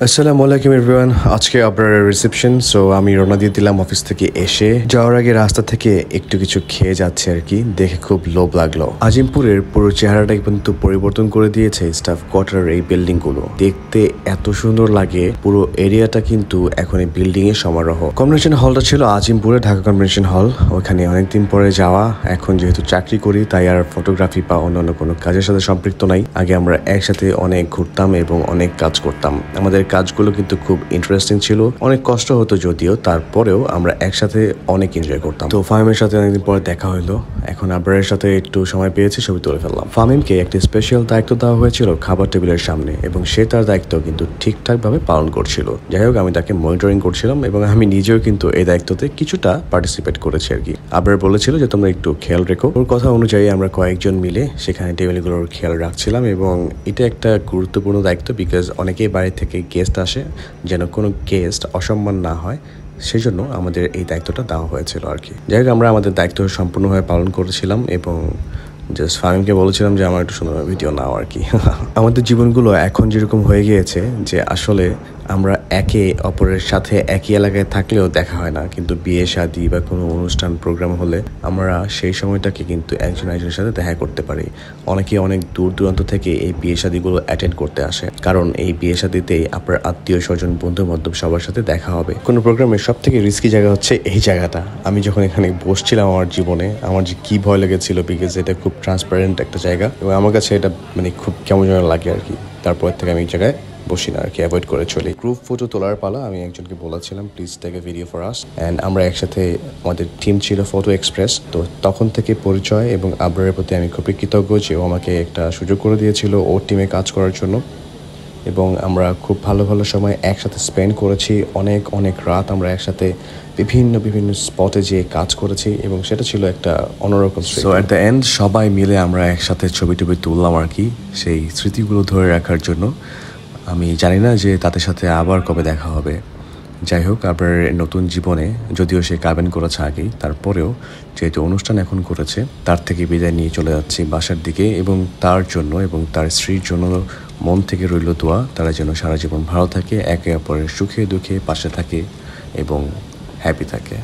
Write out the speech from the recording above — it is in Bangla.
আসসালামু আলাইকুম এভরিওয়ান। আজকে আপনার রিসেপশন, সো আমি রওনা দিয়ে দিলাম অফিস থেকে এসে। যাওয়ার আগে রাস্তা থেকে একটু কিছু খেয়ে যাচ্ছে আর কি, দেখে খুব লোভ লাগলো। আজিমপুরের পুরো চেহারাটাই কিন্তু পরিবর্তন করে দিয়েছে স্টাফ কোয়ার্টারের এই বিল্ডিং গুলো। দেখতে এত সুন্দর লাগে, পুরো এরিয়াটা কিন্তু এখন এই বিল্ডিং এর সমারোহ। কনভেনশন হলটা ছিল আজিমপুরে, ঢাকা কনভেনশন হল। ওখানে অনেকদিন পরে যাওয়া। এখন যেহেতু চাকরি করি তাই আর ফটোগ্রাফি বা অন্যান্য কোনো কাজের সাথে সম্পৃক্ত নাই। আগে আমরা একসাথে অনেক ঘুরতাম এবং অনেক কাজ করতাম। আমাদের কাজগুলো কিন্তু খুব ইন্টারেস্টিং ছিল, অনেক কষ্ট হতো যদিও, তারপরেও আমরা একসাথে অনেক এনজয় করতাম। তো ফাহিমের সাথে অনেকদিন পরে দেখা হলো, এখন আবরারের সাথে একটু সময় পেয়েছি, ছবি তুলে ফেললাম। ফাহিমকে একটি স্পেশাল দায়িত্ব দেওয়া হয়েছিল খাবার টেবিলের সামনে, এবং সে তার দায়িত্ব কিন্তু ঠিকঠাক ভাবে পালন করছিল। যাই হোক, আমি তাকে মনিটরিং করছিলাম এবং আমি নিজেও কিন্তু এই দায়িত্বতে কিছুটা পার্টিসিপেট করেছি আর কি। আবরার বলেছিল যে তোমরা একটু খেয়াল রেখো। ওর কথা অনুযায়ী আমরা কয়েকজন মিলে সেখানে টেবিলগুলোর খেয়াল রাখছিলাম, এবং এটা একটা গুরুত্বপূর্ণ দায়িত্ব, বিকজ অনেকেই বাড়ি থেকে গেস্ট আসে, যেন কোনো গেস্ট অসম্মান না হয়, সেই জন্য আমাদের এই দায়িত্বটা দেওয়া হয়েছিল আর কি। যাই হোক, আমরা আমাদের দায়িত্ব সম্পূর্ণভাবে পালন করেছিলাম এবং জাস্ট ফাহিমকে বলেছিলাম যে আমার একটু সুন্দর ভিডিও নাও আর কি। আমাদের জীবনগুলো এখন যেরকম হয়ে গিয়েছে যে আসলে আমরা একে অপরের সাথে একই এলাকায় থাকলেও দেখা হয় না, কিন্তু বিয়ে শাদী বা কোনো অনুষ্ঠান প্রোগ্রাম হলে আমরা সেই সময়টাকে কিন্তু একজন একজনের সাথে দেখা করতে পারি। অনেকে অনেক দূর দূরান্ত থেকে এই বিয়ে শাদীগুলো অ্যাটেন্ড করতে আসে, কারণ এই বিয়ে শাদীতেই আপনার আত্মীয় স্বজন বন্ধু বান্ধব সবার সাথে দেখা হবে। কোনো প্রোগ্রামের সব থেকে রিস্কি জায়গা হচ্ছে এই জায়গাটা। আমি যখন এখানে বসছিলাম আমার জীবনে, আমার যে কি ভয় লেগেছিল, বিকজ এটা খুব ট্রান্সপারেন্ট একটা জায়গা এবং আমার কাছে এটা খুব কেমন যেন লাগে আর কি। তারপর থেকে আমি এই জায়গায় বসি না আর কি, অ্যাভয়েড করে চলি। গ্রুপ ফটো তোলার পালা। আমি একজনকে বলেছিলাম please take a video for us, and আমরা একসাথে, আমাদের টিম ছিল ফটো এক্সপ্রেস। তো তখন থেকে পরিচয়, এবং আবরারের প্রতি আমি খুবই কৃতজ্ঞ যে ও আমাকে একটা সুযোগ করে দিয়েছিল ওর টিমে কাজ করার জন্য, এবং আমরা খুব ভালো ভালো সময় একসাথে স্পেন্ড করেছি। অনেক অনেক রাত আমরা একসাথে বিভিন্ন বিভিন্ন স্পটে যেয়ে কাজ করেছি, এবং সেটা ছিল একটা অন্যরকম। সো অ্যাট দ্য এন্ড সবাই মিলে আমরা একসাথে ছবি টবি তুললাম আর কি, সেই স্মৃতিগুলো ধরে রাখার জন্য। আমি জানি না যে তাদের সাথে আবার কবে দেখা হবে। যাই হোক, আপনার নতুন জীবনে, যদিও সে কাবেন করেছে আগেই, তারপরেও যেহেতু অনুষ্ঠান এখন করেছে, তার থেকে বিদায় নিয়ে চলে যাচ্ছি বাসার দিকে, এবং তার জন্য এবং তার স্ত্রীর জন্য মন থেকে রইল দোয়া, তারা যেন সারা জীবন ভালো থাকে, একে অপরের সুখে দুঃখে পাশে থাকে এবং হ্যাপি থাকে।